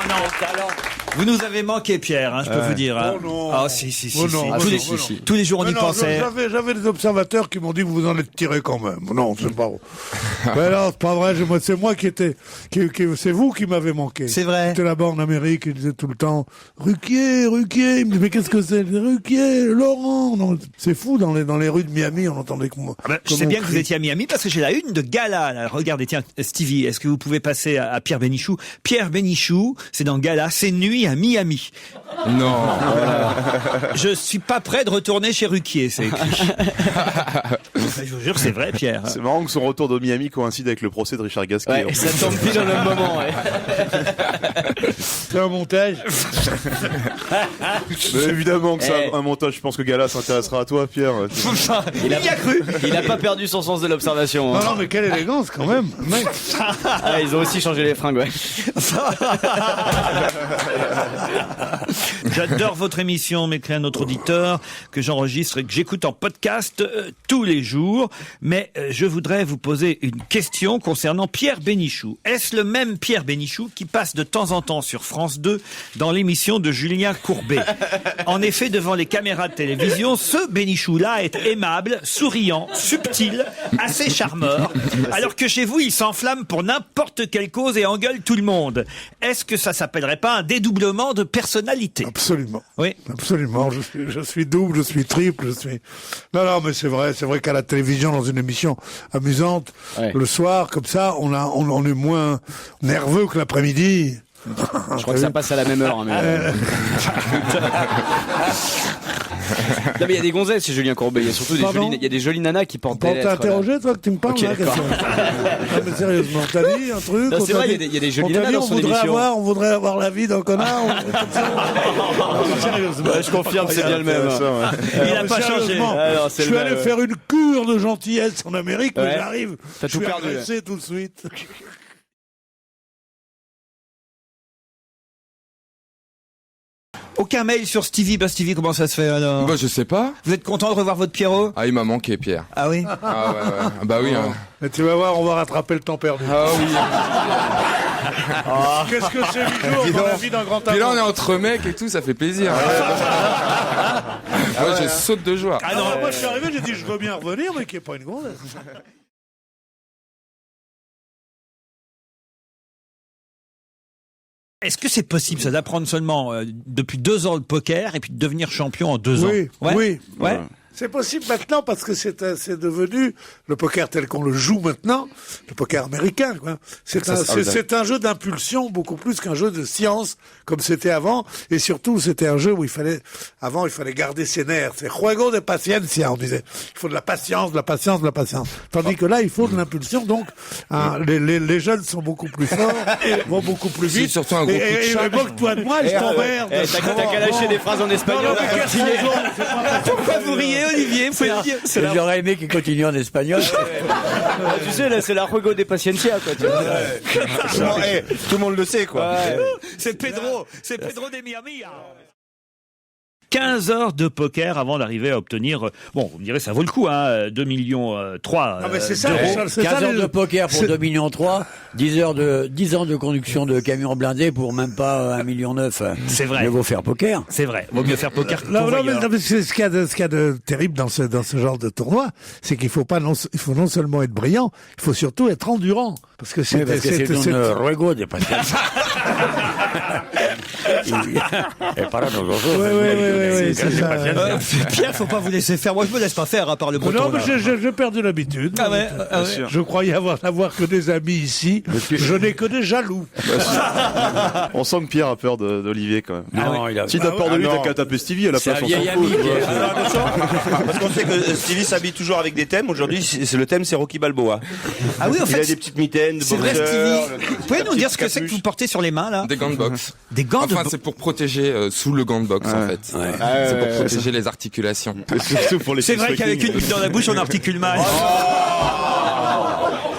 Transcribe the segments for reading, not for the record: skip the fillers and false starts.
non. Vous nous avez manqué, Pierre, hein, je peux vous dire. Hein. Oh non. Ah, si. Oh non, Ah, oh non, tous les jours, on y non, pensait. J'avais des observateurs qui m'ont dit que vous en êtes tiré quand même. Non, c'est pas vrai. Mais non, c'est pas vrai. C'est moi c'est vous qui m'avez manqué. C'est vrai. J'étais là-bas en Amérique, ils disaient tout le temps Ruquier. Il me dit mais qu'est-ce que c'est? Ruquier, Laurent. Non, c'est fou dans les rues de Miami, on entendait que moi. Je sais bien que vous étiez à Miami parce que j'ai la une de Gala. Là. Regardez, tiens, Stevie, est-ce que vous pouvez passer à Pierre Bénichou? Pierre Bénichou, c'est dans Gala, c'est nuit à Miami. Non. Je suis pas prêt de retourner chez Ruquier, c'est écrit. Je vous jure, c'est vrai, Pierre. C'est marrant que son retour de Miami coïncide avec le procès de Richard Gasquet. Ouais, ça tombe pile au même moment, ouais. C'est un montage. Mais évidemment que c'est un montage. Je pense que Gala s'intéressera à toi, Pierre. Il y a cru. Il a pas perdu son sens de l'observation. Hein. Non, mais quelle élégance quand même. Mec. Ah, ils ont aussi changé les fringues, ouais. J'adore votre émission, m'écrit un autre auditeur, que j'enregistre et que j'écoute en podcast tous les jours. Mais je voudrais vous poser une question concernant Pierre Bénichou. Est-ce le même Pierre Bénichou qui passe de temps en temps sur France 2 dans l'émission de Julien Courbet? En effet, devant les caméras de télévision, ce Bénichou-là est aimable, souriant, subtil, assez charmeur, alors que chez vous, il s'enflamme pour n'importe quelle cause et engueule tout le monde. Est-ce que ça s'appellerait pas un dédoublement de personnalité? Absolument. Oui. Absolument. Je suis double, je suis triple, Non, mais c'est vrai qu'à la télévision, dans une émission amusante, le soir, comme ça, on est moins nerveux que l'après-midi. Je crois que ça passe à la même heure. Hein, mais... Non, mais il y a des gonzesses chez Julien Courbet. Il y a surtout des jolies nanas qui portent des lettres. T'as interrogé, toi, que tu me parles, là, non, mais sérieusement, t'as dit un truc? Non, c'est vrai, il y a des jolies nanas dans son émission. On voudrait avoir la vie d'un connard. Sérieusement. Je confirme, c'est bien le même. Il n'a pas changé. Je suis allé faire une cure de gentillesse en Amérique, mais j'arrive. T'as tout perdu. Je suis agressé tout de suite. Aucun mail sur Stevie. Bah Stevie, comment ça se fait alors? Bah je sais pas. Vous êtes content de revoir votre Pierrot? Ah il m'a manqué Pierre. Ah oui? Ah ouais. Bah oui. Hein. Mais tu vas voir, on va rattraper le temps perdu. Ah oui. Qu'est-ce que c'est 8 jours dans la vie d'un grand Puis là amour? on est entre mecs et tout, ça fait plaisir. Moi je saute de joie. Ah non, moi je suis arrivé, j'ai dit je veux bien revenir, mais qu'il n'y ait pas une gonzesse. Est-ce que c'est possible, ça, d'apprendre seulement depuis 2 ans le poker et puis de devenir champion en 2 ans? Oui. Ouais. C'est possible maintenant parce que c'est devenu le poker tel qu'on le joue maintenant, le poker américain, quoi. C'est un jeu d'impulsion beaucoup plus qu'un jeu de science comme c'était avant, et surtout c'était un jeu où il fallait garder ses nerfs. C'est juego de paciencia, on disait. Il faut de la patience. Tandis que là, il faut de l'impulsion, donc les jeunes sont beaucoup plus forts, vont beaucoup plus vite. C'est surtout un gros coup de chat. Et moque-toi de moi, et je t'emmerde. T'as qu'à lâcher des phrases en espagnol. Pourquoi vous riez, Olivier? Vous pouvez le dire. J'aurais aimé qu'il continue en espagnol. Tu sais, là, c'est la juego de paciencia, quoi. Tout le monde le sait, quoi. C'est Pedro de Miami. 15 heures de poker avant d'arriver à obtenir, bon, vous me direz, ça vaut le coup, hein, 2,3 millions mais c'est ça, d'euros. 15 heures de poker pour 2,3 millions, 10 ans de conduction de camion blindé pour même pas 1,9 million. C'est vrai. Mieux vaut faire poker. C'est vrai. Vaut mieux faire poker que Non, convoyeur. mais ce qu'il y a de terrible dans ce genre de tournoi, c'est qu'il faut non seulement être brillant, il faut surtout être endurant. Parce que c'est un ruego de paciencia. Oui, c'est ça. Pierre, faut pas vous laisser faire. Moi, je me laisse pas faire, à part le breton. Non, mais j'ai perdu l'habitude. Ah ouais. Je croyais n'avoir que des amis ici. Je n'ai que des jaloux. On sent que Pierre a peur d'Olivier, quand même. Non, il a... Si t'as peur de lui, t'as qu'à taper Stevie à la place, on s'en fout. Parce qu'on sait que Stevie s'habille toujours avec des thèmes. Aujourd'hui, le thème, c'est Rocky Balboa. Ah oui, en Il a fait, des petites mitaines de c'est vrai, boxeur. Stevie. Vous pouvez nous dire ce que c'est que vous portez sur les mains, là? Des gants de boxe. Des gants de Enfin boxe. c'est pour protéger sous le gant de boxe en fait. C'est pour protéger les articulations. Surtout pour les C'est vrai qu'avec une bulle dans la bouche, on articule mal.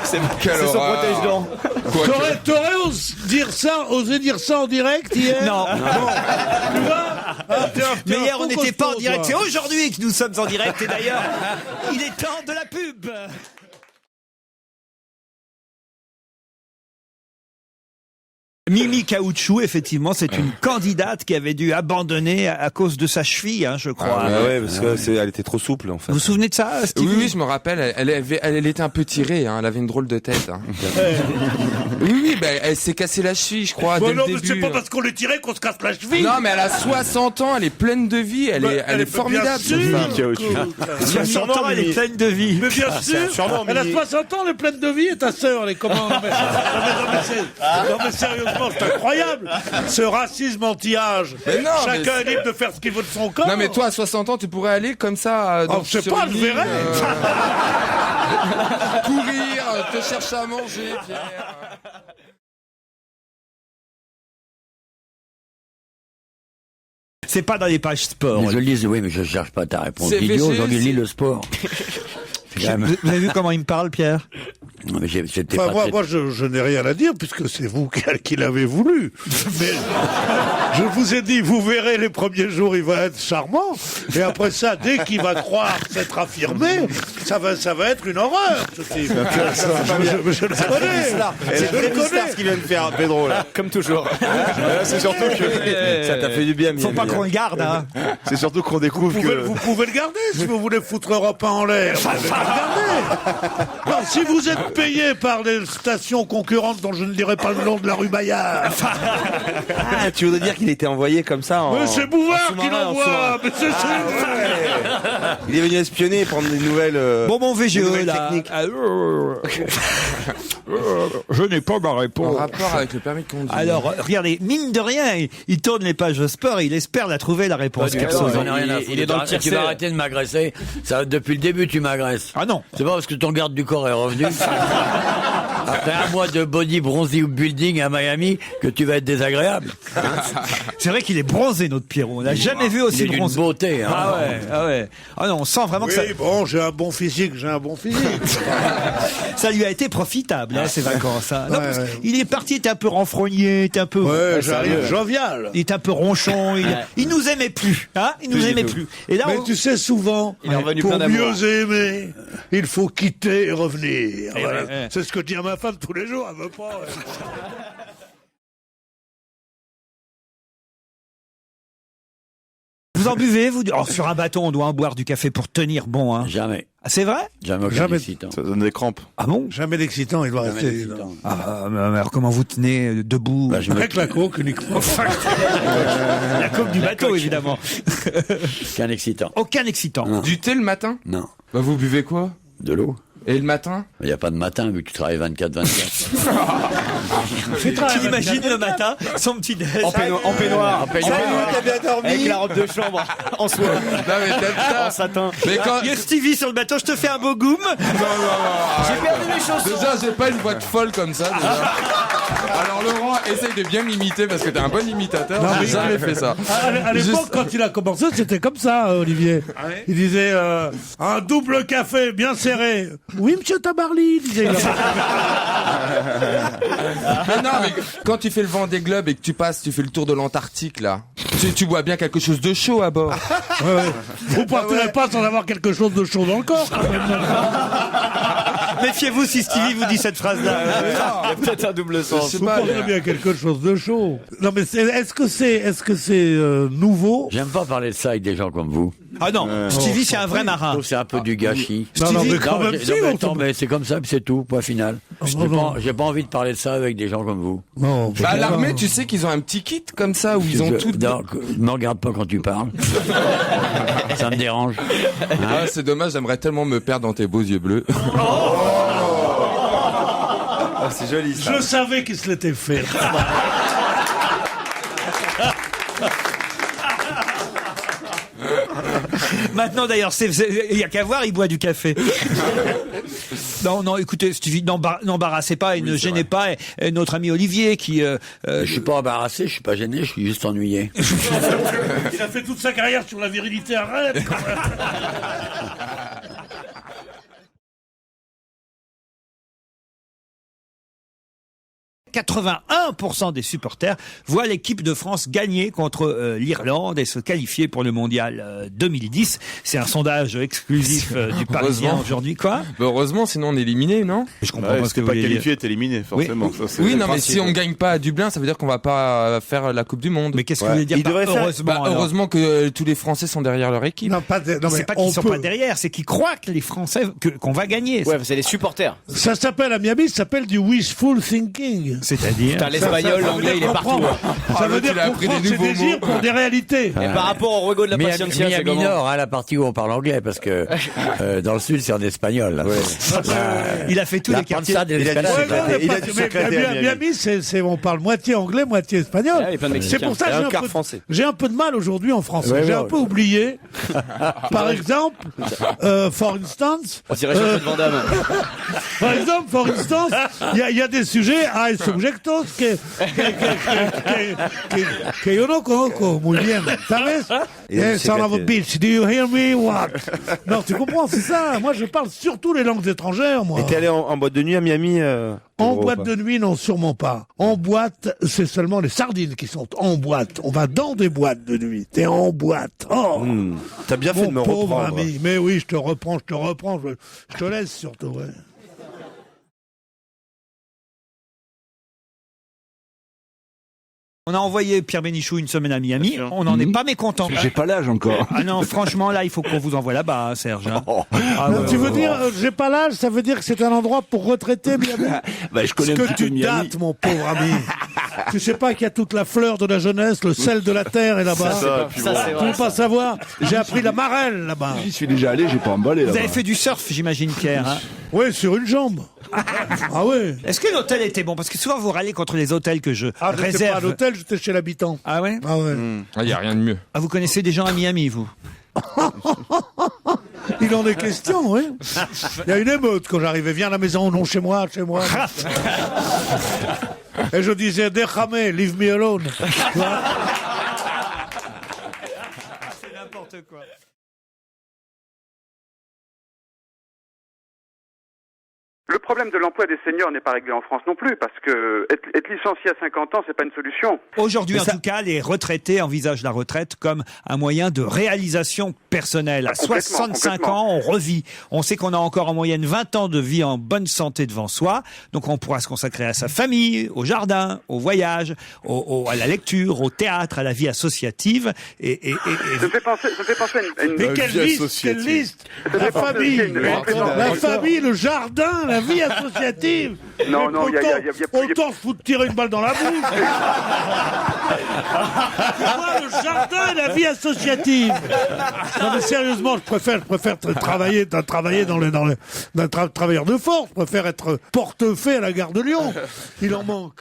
C'est C'est son protège-dents. T'aurais osé dire ça en direct hier? Non. Tu vois? Mais hier, on n'était pas en costaud, direct. toi. C'est aujourd'hui que nous sommes en direct. Et d'ailleurs, il est temps de la pub. Mimi Caoutchouc, effectivement, c'est une candidate qui avait dû abandonner à cause de sa cheville, hein, je crois. Ouais, parce que elle était trop souple, en fait. Vous vous souvenez de ça, Stevie? Oui, je me rappelle. Elle était un peu tirée. Hein, elle avait une drôle de tête. Hein. Oui, elle s'est cassé la cheville, je crois. Dès non, le mais début. c'est pas parce qu'on est tiré qu'on se casse la cheville. Non, mais elle a 60 ans. Elle est pleine de vie. Elle est formidable. Bien sûr. 60 ans, elle est pleine de vie. Mais bien sûr, elle a 60 ans, elle est pleine de vie, et ta sœur, elle est comment? Non, mais sérieusement, c'est incroyable. Ce racisme anti-âge. Mais non, Chacun est libre de faire ce qu'il veut de son corps. Non, mais toi, à 60 ans, tu pourrais aller comme ça. Je sais pas, je verrai. Courir, te chercher à manger, Pierre. C'est pas dans les pages sport. Mais je lis, oui, mais je cherche pas ta réponse C'est idiot, VG, je lis le sport. Vous avez vu comment il me parle, Pierre? Non, mais c'était Enfin, pas moi, je n'ai rien à dire puisque c'est vous qui l'avez voulu. Mais je vous ai dit, vous verrez les premiers jours, il va être charmant. Et après ça, dès qu'il va croire s'être affirmé, ça va être une horreur. Je le connais. C'est très mystère ce qu'il vient de faire, Pedro, là. Comme toujours. C'est surtout que Ça t'a fait du bien, Faut Miami. pas qu'on le garde, hein. c'est surtout qu'on découvre Vous pouvez le garder si vous voulez foutre Europe 1 en l'air. Vous pouvez le garder. Non, si vous êtes payé par des stations concurrentes dont je ne dirai pas le nom de la rue Bayard. Ah, tu voudrais dire qu'il était envoyé comme ça en... Mais c'est Bouvard en qui sous-marin, en l'envoie. sous-marin. Mais c'est Il est venu espionner et prendre des nouvelles... Bon, mon VGE, nouvelles là. techniques. Je n'ai pas ma En réponse. rapport avec le permis de conduire. Alors, regardez, mine de rien, il tourne les pages de sport et il espère la trouver, la réponse. Non, j'en ai rien à foutre. il est dans le Tu vas arrêter de m'agresser. Ça, depuis le début, tu m'agresses. Ah non. C'est pas parce que ton garde du corps est revenu. Après un mois de body bronzy building à Miami que tu vas être désagréable. C'est vrai qu'il est bronzé, notre Pierrot. On l'a jamais vu Il aussi est d'une bronzé. beauté. Hein. Ah ouais, ah ouais. Ah non, on sent vraiment que ça, Oui, bon, j'ai un bon physique. ça lui a été profitable, hein, ces vacances. Hein. Non, Ouais, parce ouais. qu'il est parti, il était un peu renfrogné, il était un peu... Ouais, j'arrive jovial. Il était un peu ronchon, il nous aimait plus, hein, il nous aimait plus. Et là, Mais tu sais, souvent, Il est revenu pour plein d'amour. mieux aimer, il faut quitter et revenir. Voilà. ouais. C'est ce que dit à ma femme tous les jours, elle veut pas. vous en buvez, vous? Oh, sur un bateau, on doit en boire du café pour tenir bon, hein. Jamais. Ah, c'est vrai? Jamais. Jamais. Excitant. ça donne des crampes. Ah bon? Jamais d'excitant, il doit Jamais rester. d'excitant. Ah, mais alors comment vous tenez debout? Bah, je me Avec la coke uniquement. La coque du bateau, évidemment. qu'un excitant. Aucun excitant. Non. Du thé le matin? Non. Bah, vous buvez quoi? De l'eau. Et le matin? Il n'y a pas de matin vu que tu travailles 24-24. Tu imagines le matin, son petit déj. En peignoir. t'as bien dormi? Avec la robe de chambre en soie. Non, mais t'as En satin. Mais quand... Il y a Stevie sur le bateau, je te fais un beau goum. J'ai perdu mes chaussons. Déjà, j'ai pas une voix de folle comme ça, déjà. Alors, Laurent, essaye de bien m'imiter parce que t'es un bon imitateur. Non, J'ai mais- jamais fait ça. À l'époque, quand il a commencé, c'était comme ça, Olivier. Il disait un double café bien serré. Oui, monsieur Tabarly, disait-il. Mais non, mais quand tu fais le Vendée Globe et que tu passes, tu fais le tour de l'Antarctique, là. Tu bois bien quelque chose de chaud à bord. Vous partirez pas sans avoir quelque chose de chaud dans le corps, quand même. Méfiez-vous si Stevie vous dit cette phrase-là. Il y a peut-être un double Je sens. sais Vous pas. partirez bien quelque chose de chaud. Non, mais est-ce que c'est nouveau? J'aime pas parler de ça avec des gens comme vous. Ah non, Stevie c'est un vrai Je marin. trouve que c'est un peu du gâchis. Non, mais quand même, Non, si, mais on attends, te- mais c'est comme ça, puis c'est tout, point final. J'ai pas envie de parler de ça avec des gens comme vous. Non, Bah, l'armée, tu sais qu'ils ont un petit kit comme ça où ils ont tout. Non, ne me regarde pas quand tu parles. Ça me dérange. Ah, c'est dommage, j'aimerais tellement me perdre dans tes beaux yeux bleus. Ah, c'est joli, ça. je savais qu'il se l'était fait. Maintenant d'ailleurs, il y a qu'à voir, il boit du café. Non, non, écoutez, Stevie, n'embarrassez pas et ne gênez pas et notre ami Olivier qui... Je suis pas embarrassé, je suis pas gêné, je suis juste ennuyé. Il a fait toute sa carrière sur la virilité, arrête quand même. 81% des supporters voient l'équipe de France gagner contre l'Irlande et se qualifier pour le mondial 2010. C'est un sondage exclusif du Parisien aujourd'hui. Quoi? Heureusement, sinon on est éliminé, non? Je comprends pas ce que vous pas voulez dire. qualifié, t'es éliminé, forcément. Oui, non, mais si on gagne pas à Dublin, ça veut dire qu'on va pas faire la Coupe du Monde. Mais qu'est-ce que vous voulez dire par heureusement? Heureusement que tous les Français sont derrière leur équipe. Non, non, c'est pas qu'ils sont pas derrière, c'est qu'ils croient que les Français qu'on va gagner. Ouais, c'est les supporters. Ça s'appelle à Miami, ça s'appelle du wishful thinking. C'est-à-dire Putain, l'espagnol, l'anglais, il est partout. Ça veut dire qu'on prend ses désirs pour des réalités. Et par rapport au Ruego de la Paciencia, c'est Miami comment? Nord, la partie où on parle anglais, parce que dans le sud, c'est en espagnol. Là. Il a fait tous les quartiers. Miami, on parle moitié anglais, moitié espagnol. C'est pour ça que j'ai un peu de mal aujourd'hui en français. J'ai un peu oublié. Par exemple, for instance. On dirait Jean-Claude Van Damme. Par exemple, for instance, il y a des sujets, hay subjectos que yo no conozco muy bien. ¿Sabes? Son of a bitch, do you hear me? What? Non, tu comprends, c'est ça. Moi, je parle surtout les langues étrangères, moi. Et t'es allé en boîte de nuit à Miami En boîte de nuit, non, sûrement pas. En boîte, c'est seulement les sardines qui sont en boîte. On va dans des boîtes de nuit. T'es en boîte. Oh, T'as bien fait de me pauvre reprendre. ami. Mais oui, je te reprends. Je te laisse surtout, ouais. On a envoyé Pierre Bénichou une semaine à Miami. On n'en est pas mécontent. J'ai pas l'âge encore. Ah non, franchement, là, il faut qu'on vous envoie là-bas, hein, Serge. Hein. Ah, Non, tu veux dire, j'ai pas l'âge, ça veut dire que c'est un endroit pour retraités, Miami. Bah, je connais Ce un que petit peu tu Miami. dates, mon pauvre ami. Tu sais pas qu'il y a toute la fleur de la jeunesse, le sel de la terre est là-bas. Puis Ça, c'est Tu vrai. veux pas savoir, j'ai appris la marelle là-bas. J'y suis déjà allé, j'ai pas emballé là. Vous avez fait du surf, j'imagine, Pierre. Hein. Oui, sur une jambe. Ah ouais. Est-ce que l'hôtel était bon? Parce que souvent, vous râlez contre les hôtels que je Ah, j'étais pas à réserve. l'hôtel, j'étais chez l'habitant. Ah ouais? Ah ouais. Il y a rien de mieux. Ah, vous connaissez des gens à Miami, vous? Il en est question, oui. Il y a une émeute quand j'arrivais. Viens à la maison, non, chez moi, chez moi. Et je disais, déjame, leave me alone. Tu vois. C'est n'importe quoi. Le problème de l'emploi des seniors n'est pas réglé en France non plus, parce que être licencié à 50 ans, c'est pas une solution. Aujourd'hui, en tout cas, les retraités envisagent la retraite comme un moyen de réalisation personnelle. À 65 ans, on revit. On sait qu'on a encore en moyenne 20 ans de vie en bonne santé devant soi. Donc, on pourra se consacrer à sa famille, au jardin, au voyage, à la lecture, au théâtre, à la vie associative. Ça me fait penser à une... Mais quelle liste La famille, la famille, le jardin, la vie associative. Non, non, il y a autant se foutre tirer une balle dans la bouche. Moi, le jardin et la vie associative. Non mais sérieusement, je préfère travailler d'un travailleur de force. Je préfère être portefaix à la gare de Lyon. Il en manque.